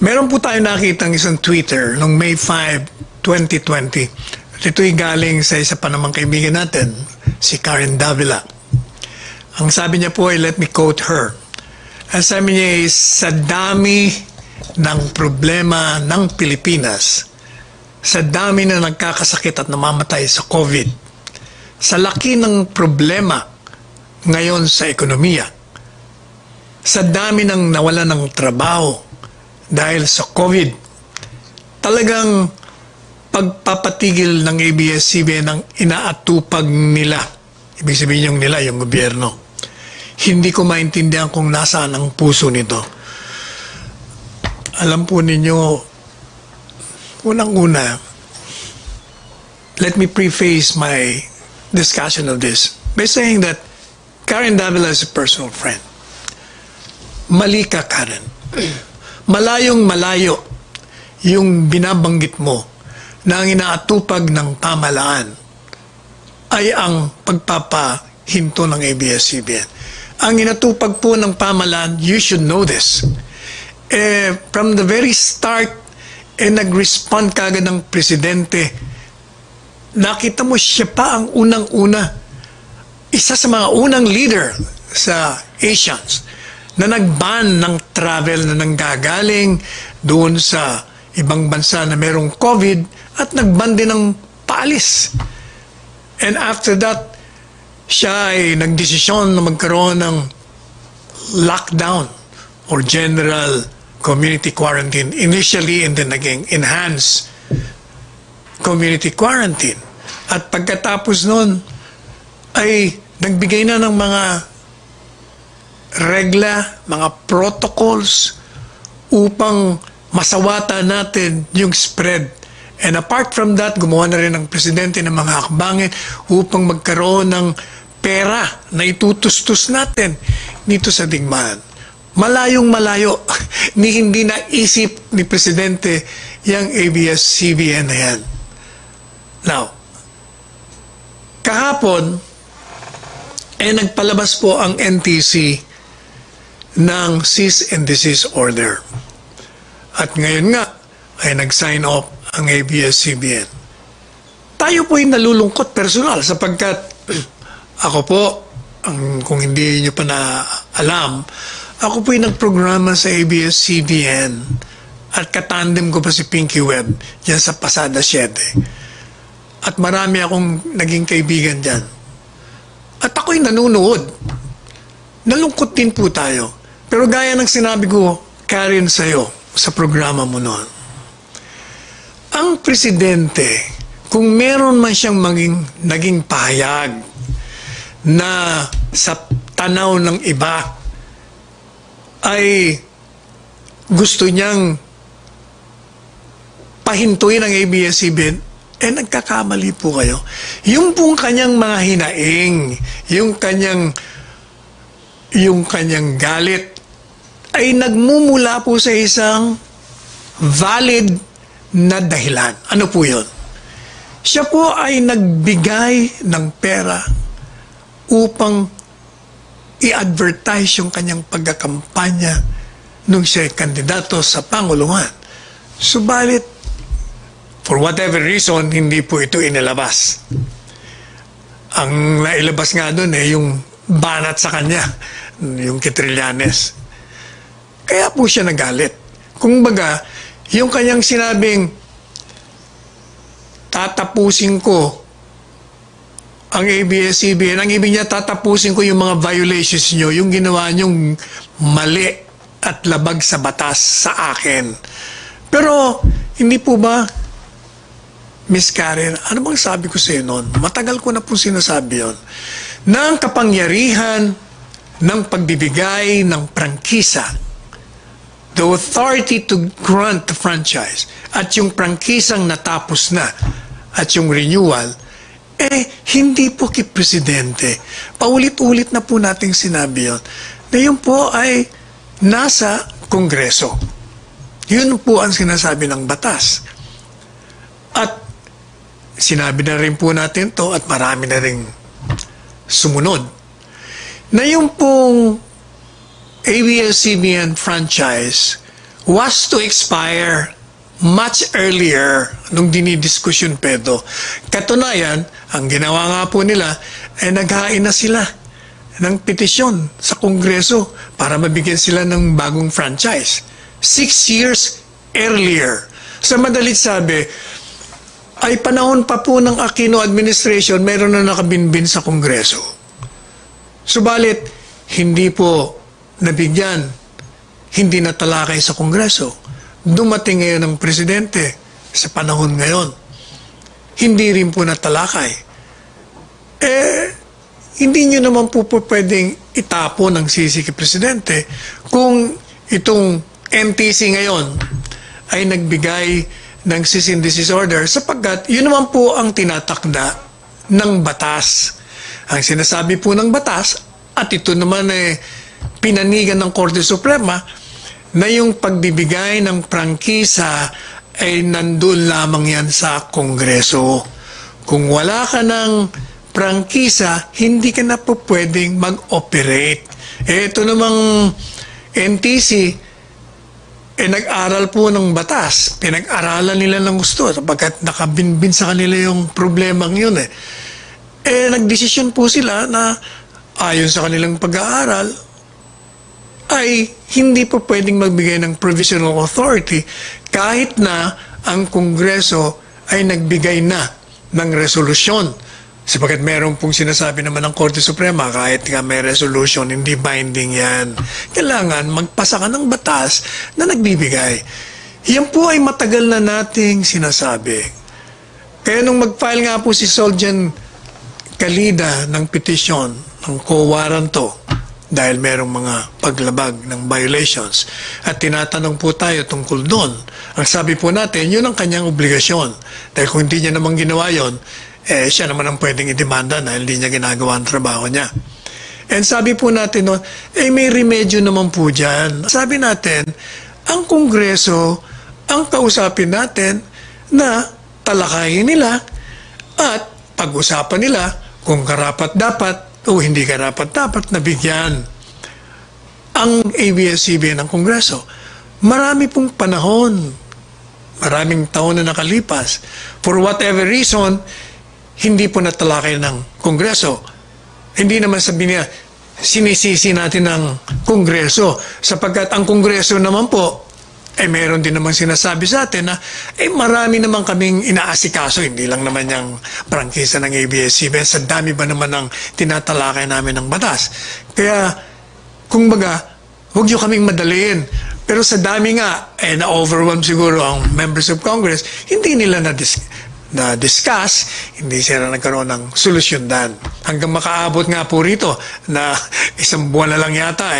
Meron po tayo nakitang isang Twitter noong May 5, 2020. At ito'y galing sa isa pa namang kaibigan natin, si Karen Davila. Ang sabi niya po ay, let me quote her. Ang sabi niya ay, sa dami ng problema ng Pilipinas, sa dami na nagkakasakit at namamatay sa COVID, sa laki ng problema ngayon sa ekonomiya, sa dami ng nawala ng trabaho dahil sa COVID, talagang pagpapatigil ng ABS-CBN ang inaatupag nila. Ibig sabihin yung nila, yung gobyerno. Hindi ko maintindihan kung nasaan ang puso nito. Alam po ninyo, unang-una, let me preface my discussion of this by saying that Karen Davila is a personal friend. Mali ka, Karen. Malayong malayo yung binabanggit mo na ang inaatupag ng pamahalaan ay ang pagpapahinto ng ABS-CBN. Ang inatupag po ng pamahalaan, you should know this. From the very start, nag-respond kagad ng presidente. Nakita mo siya pa ang unang-una. Isa sa mga unang leader sa Asians na nag-ban ng travel na nanggagaling doon sa ibang bansa na merong COVID at nag-ban din ng paalis. And after that, siya ay nagdesisyon na magkaroon ng lockdown or general community quarantine initially, and then naging enhanced community quarantine. At pagkatapos nun ay nagbigay na ng mga regla, mga protocols upang masawatan natin yung spread. And apart from that, gumawa na rin ang presidente ng mga hakbangin upang magkaroon ng pera na itutustos natin dito sa digmaan. Malayong malayo, ni hindi naisip ni presidente yung ABS-CBN na yan. Now, kahapon, nagpalabas po ang NTC ng cease and desist order. At ngayon nga, ay nag-sign off ang ABS-CBN. Tayo po ay nalulungkot personal sapagkat ako po, kung hindi nyo pa na alam, ako po ay nagprograma sa ABS-CBN at katandem ko pa si Pinky Webb dyan sa Pasada 7. At marami akong naging kaibigan dyan. At ako'y nanunood. Nalungkot din po tayo. Pero gaya ng sinabi ko, Karen, sa'yo, sa programa mo noon, ang presidente, kung meron man siyang naging pahayag na sa tanaw ng iba ay gusto niyang pahintuin ang ABS-CBN, nagkakamali po kayo. Yung pong kanyang mga hinaing, yung kanyang galit, ay nagmumula po sa isang valid na dahilan. Ano po yun? Siya po ay nagbigay ng pera upang i-advertise yung kanyang pagkakampanya nung siya ay kandidato sa Panguluhan. Subalit, for whatever reason, hindi po ito inilabas. Ang nailabas nga doon yung banat sa kanya, yung kay Trillanes. Kaya po siya nagalit. Kung baga, yung kanyang sinabing, tatapusin ko ang ABS-CBN, ang ibig niya, tatapusin ko yung mga violations nyo, yung ginawa nyong mali at labag sa batas sa akin. Pero, hindi po ba, Miss Karen, ano bang sabi ko sa iyo noon? Matagal ko na po sinasabi yun. Na ang kapangyarihan ng pagbibigay ng prangkisa, the authority to grant the franchise, at yung prangkisang natapos na, at yung renewal, hindi po kay Presidente. Paulit-ulit na po nating sinabi yun, na yun po ay nasa Kongreso. Yun po ang sinasabi ng batas. At sinabi na rin po natin to at marami na rin sumunod, na yung pong ABS-CBN franchise, was to expire much earlier nung dinidiskusyon pedo. Katunayan, ang ginawa nga po nila ay naghain na sila ng petisyon sa Kongreso para mabigyan sila ng bagong franchise. 6 years earlier. Sa madalit sabi, ay panahon pa po ng Aquino administration, meron na nakabinbin sa Kongreso. Subalit, hindi po nabigyan, hindi natalakay sa Kongreso. Dumating ngayon ang presidente sa panahon ngayon. Hindi rin po natalakay. Hindi nyo naman po pwedeng itapon ng sisi kay presidente kung itong NTC ngayon ay nagbigay ng cease and desist order sapagkat yun naman po ang tinatakda ng batas. Ang sinasabi po ng batas at ito naman pinanigan ng Korte Suprema na yung pagbibigay ng prangkisa ay nandun lamang yan sa Kongreso. Kung wala ka ng prangkisa, hindi ka na po pwedeng mag-operate. Ito namang NTC, nag-aral po ng batas. Pinag-aralan nila ng gusto sapagkat nakabinbin sa kanila yung problemang yun. Nagdesisyon po sila na ayon sa kanilang pag-aaral, ay hindi po pwedeng magbigay ng provisional authority kahit na ang Kongreso ay nagbigay na ng resolusyon. Sapagkat meron pong sinasabi naman ng Korte Suprema, kahit nga may resolution, hindi binding yan. Kailangan magpasa ka ng batas na nagbibigay. Yan po ay matagal na nating sinasabi. Kaya nung mag-file nga po si Soljan Kalida ng petisyon, ng co-waranto, dahil merong mga paglabag ng violations. At tinatanong po tayo tungkol doon. Ang sabi po natin, yun ang kanyang obligasyon. Dahil kung hindi niya naman ginawa yun, siya naman ang pwedeng idemanda dahil hindi niya ginagawa ang trabaho niya. And sabi po natin noon, may remedyo naman po dyan. Sabi natin, ang Kongreso, ang kausapin natin na talakayin nila at pag-usapan nila kung karapat-dapat o hindi karapat-dapat na bigyan ang ABS-CBN ng Kongreso. Marami pong panahon, maraming taon na nakalipas. For whatever reason, hindi po natalakay ng Kongreso. Hindi naman sabi niya, sinisisi natin ng Kongreso sapagkat ang Kongreso naman po meron din naman sinasabi sa atin na marami naman kaming inaasikaso, hindi lang naman yung prangkisa ng ABS-CBN, sa dami ba naman ng tinatalakay namin ng batas. Kaya, kung baga, huwag nyo kaming madaliin. Pero sa dami nga, na-overwhelm siguro ang members of Congress, hindi nila na-discuss, hindi sila nagkaroon ng solusyon dan. Hanggang makaabot nga po rito na 1 buwan na lang yata,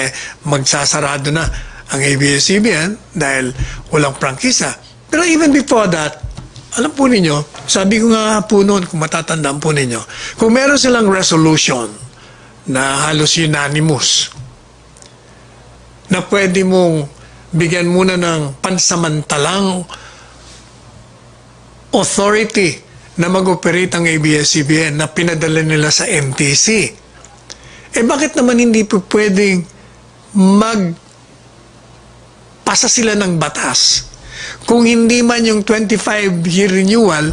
magsasarado na ang ABS-CBN dahil walang prangkisa. Pero even before that, alam po ninyo, sabi ko nga po noon, kung matatandaan po ninyo, kung meron silang resolution na halos unanimous, na pwede mong bigyan muna ng pansamantalang authority na mag-operate ang ABS-CBN na pinadala nila sa MTC. Bakit naman hindi po pwedeng pasa sila ng batas? Kung hindi man yung 25-year renewal,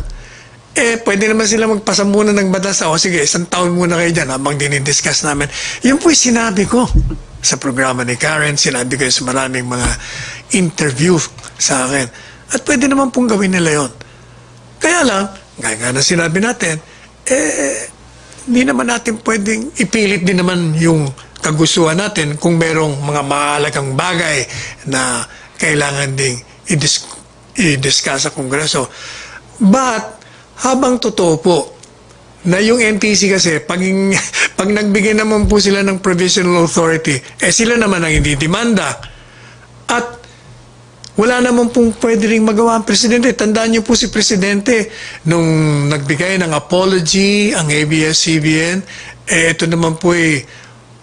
pwede naman sila magpasa muna ng batas. Sige, 1 taon muna kayo dyan habang dinidiscuss namin. Yun po sinabi ko sa programa ni Karen, sinabi ko sa maraming mga interview sa akin. At pwede naman pong gawin nila yun. Kaya lang, gaya nga na sinabi natin, hindi naman natin pwedeng ipilit din naman yung kagustuhan natin kung merong mga mahalagang bagay na kailangan ding i-discuss sa Kongreso. But, habang totoo po, na yung NTC kasi, pag nagbigay naman po sila ng provisional authority, sila naman ang hindi demanda. At wala naman pong pwede rin magawa ang Presidente. Tandaan niyo po si Presidente, nung nagbigay ng apology ang ABS-CBN, ito naman po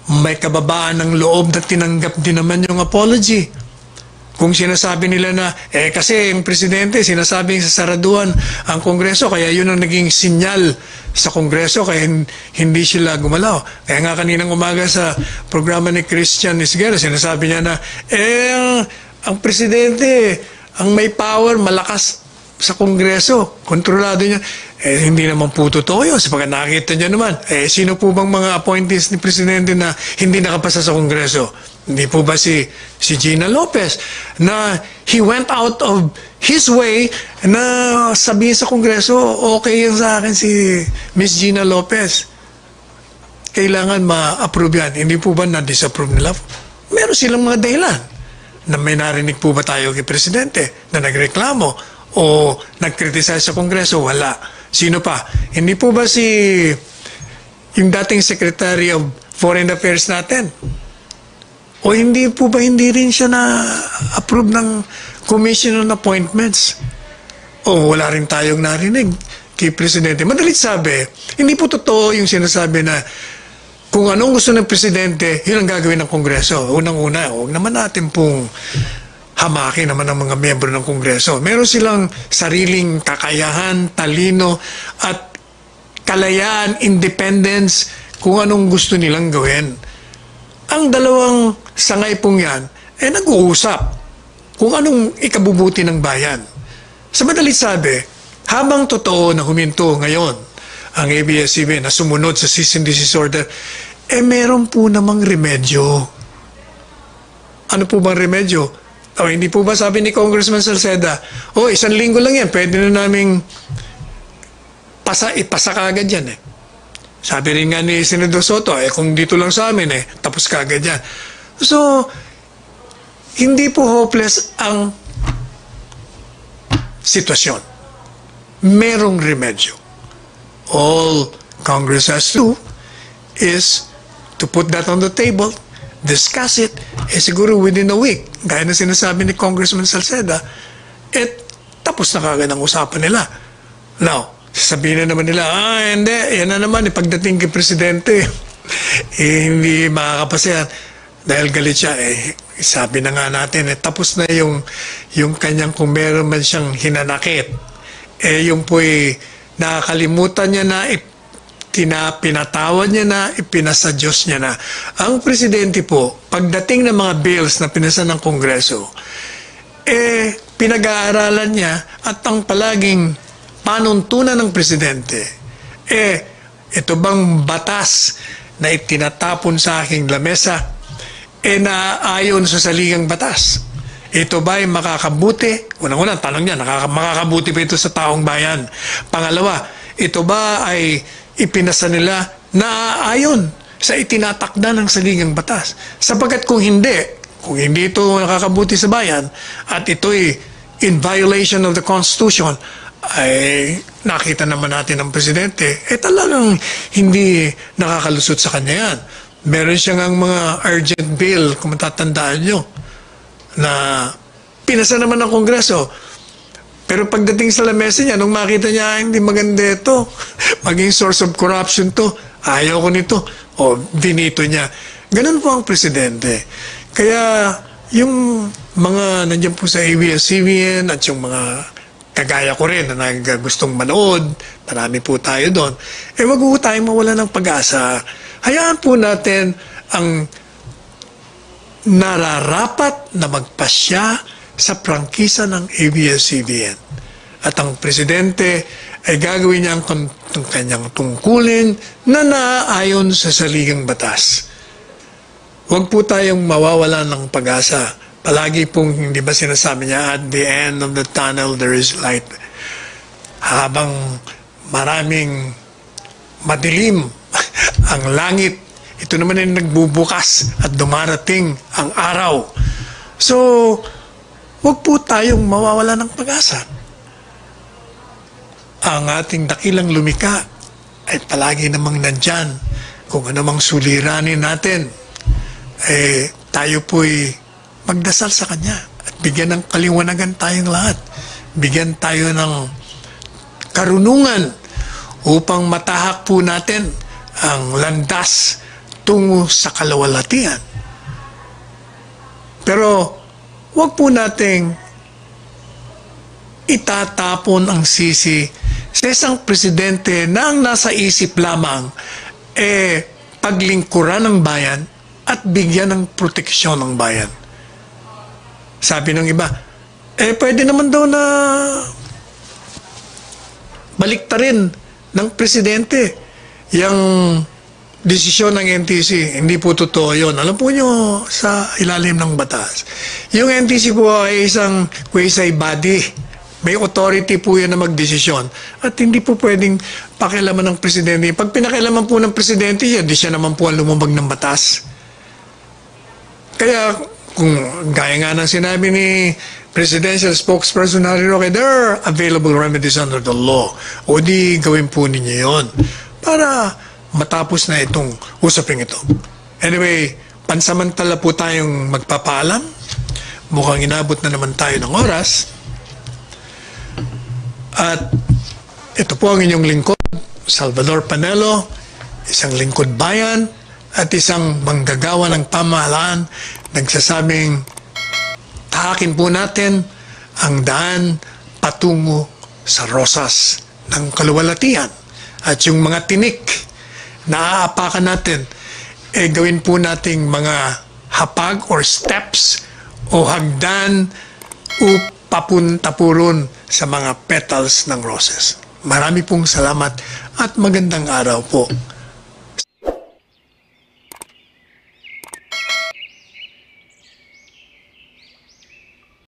may kababaan ng loob na tinanggap din naman yung apology. Kung sinasabi nila na, kasi yung Presidente, sinasabing sa saraduan ang Kongreso, kaya yun ang naging sinyal sa Kongreso, kaya hindi sila gumalaw. Kaya nga kaninang umaga sa programa ni Christian Isguera, sinasabi niya na, ang presidente, ang may power, malakas sa Kongreso, kontrolado niya. Hindi naman po totoo yun. Sapagkat nakikita niyo naman, sino po bang mga appointees ni Presidente na hindi nakapasa sa Kongreso? Hindi po ba si Gina Lopez na he went out of his way na sabihin sa Kongreso, okay yan sa akin si Miss Gina Lopez. Kailangan ma-approve yan. Hindi po ba na-disapprove nila? Meron silang mga dahilan. Na may narinig po ba tayo kay Presidente na nagreklamo o nag-criticize sa Kongreso? Wala. Sino pa? Hindi po ba yung dating Secretary of Foreign Affairs natin? O hindi po ba hindi rin siya na-approve ng Commission on Appointments? O wala rin tayong narinig kay Presidente. Madalit sabi, hindi po totoo yung sinasabi na kung anong gusto ng Presidente, yun ang gagawin ng Kongreso. Unang-una, huwag naman natin pong hamakin naman ng mga miyembro ng Kongreso. Meron silang sariling kakayahan, talino, at kalayaan, independence, kung anong gusto nilang gawin. Ang dalawang sangay pong yan, nag-uusap kung anong ikabubuti ng bayan. Sa madalit sabi, habang totoo na huminto ngayon ang ABS-CBN na sumunod sa cease and desist order, meron po namang remedyo. Ano po bang remedyo? Hindi po ba sabi ni Congressman Salceda, 1 linggo lang yan, pwede na naming ipasa kagad yan eh. Sabi rin nga ni Senador Soto, kung dito lang sa amin tapos kagad yan. So, hindi po hopeless ang sitwasyon. Merong remedyo. All Congress has to do is to put that on the table, discuss it, siguro within a week, gaya na sinasabi ni Congressman Salceda, tapos na kagad ang usapan nila. Now, sasabihin na naman nila, hindi, yan na naman, pagdating kay Presidente, hindi makakapasa yan. Dahil galit siya, sabi na nga natin, tapos na yung kanyang, kung meron man siyang hinanakit, yung po'y nakakalimutan niya na, pinatawad niya na, ipinasa Diyos niya na. Ang Presidente po, pagdating ng mga bills na pinasa ng Kongreso, pinag-aaralan niya at ang palaging panuntunan ng Presidente, ito bang batas na itinatapon sa aking lamesa, naaayon sa saligang batas? Ito ba ay makakabuti? Unang-unang tanong niya, makakabuti ba ito sa taong bayan? Pangalawa, ito ba ay ipinasa nila na ayon sa itinatakda ng saligang batas? Sapagkat kung hindi ito nakakabuti sa bayan at ito'y in violation of the Constitution, ay nakita naman natin ng Presidente, talagang hindi nakakalusot sa kanya yan. Meron siyang mga urgent bill, kung matatandaan nyo, na pinasa naman ng Kongreso. Pero pagdating sa lamesa niya, nung makita niya, hindi maganda ito, maging source of corruption to, ayaw ko nito, binito niya. Ganun po ang Presidente. Kaya yung mga nandiyan po sa ABS-CBN at yung mga kagaya ko rin na gustong manood, marami po tayo doon, wag po tayong mawala ng pag-asa. Hayaan po natin ang nararapat na magpasya sa prangkisa ng ABS-CBN. At ang Presidente ay gagawin niya ang kanyang tungkulin na naaayon sa saligang batas. Huwag po tayong mawawala ng pag-asa. Palagi pong, hindi ba sinasabi niya, at the end of the tunnel there is light. Habang maraming madilim ang langit, ito naman ay nagbubukas at dumarating ang araw. So, huwag po tayong mawawala ng pag-asa. Ang ating dakilang lumika ay palagi namang nandyan. Kung anumang suliranin natin, tayo po'y magdasal sa Kanya at bigyan ng kaliwanagan tayong lahat. Bigyan tayo ng karunungan upang matahak po natin ang landas tungo sa kalawalhatian. Pero huwag po nating itatapon ang sisi sa isang presidente na ang nasa isip lamang paglingkuran ng bayan at bigyan ng proteksyon ng bayan. Sabi ng iba, pwede naman daw na baliktarin ng presidente yung desisyon ng NTC. Hindi po totoo yun. Alam po nyo, sa ilalim ng batas. Yung NTC po ay isang quasi body. May authority po yan na magdesisyon. At hindi po pwedeng pakialaman ng presidente. Pag pinakialaman po ng presidente yan, di siya naman po ang lumabag ng batas. Kaya, kung gaya nga ng sinabi ni Presidential Spokesperson Harry Roque, there are available remedies under the law. O di gawin po ninyo yon para matapos na itong usaping ito. Anyway, pansamantala po tayong magpapaalam. Mukhang inabot na naman tayo ng oras. At ito po ang inyong lingkod, Salvador Panelo, isang lingkod bayan at isang manggagawa ng pamahalaan, nagsasabing tahakin po natin ang daan patungo sa rosas ng kaluwalhatian. At yung mga tinik na aapakan natin, gawin po nating mga hapag or steps o hagdan o papunta po ron sa mga petals ng roses. Marami pong salamat at magandang araw po.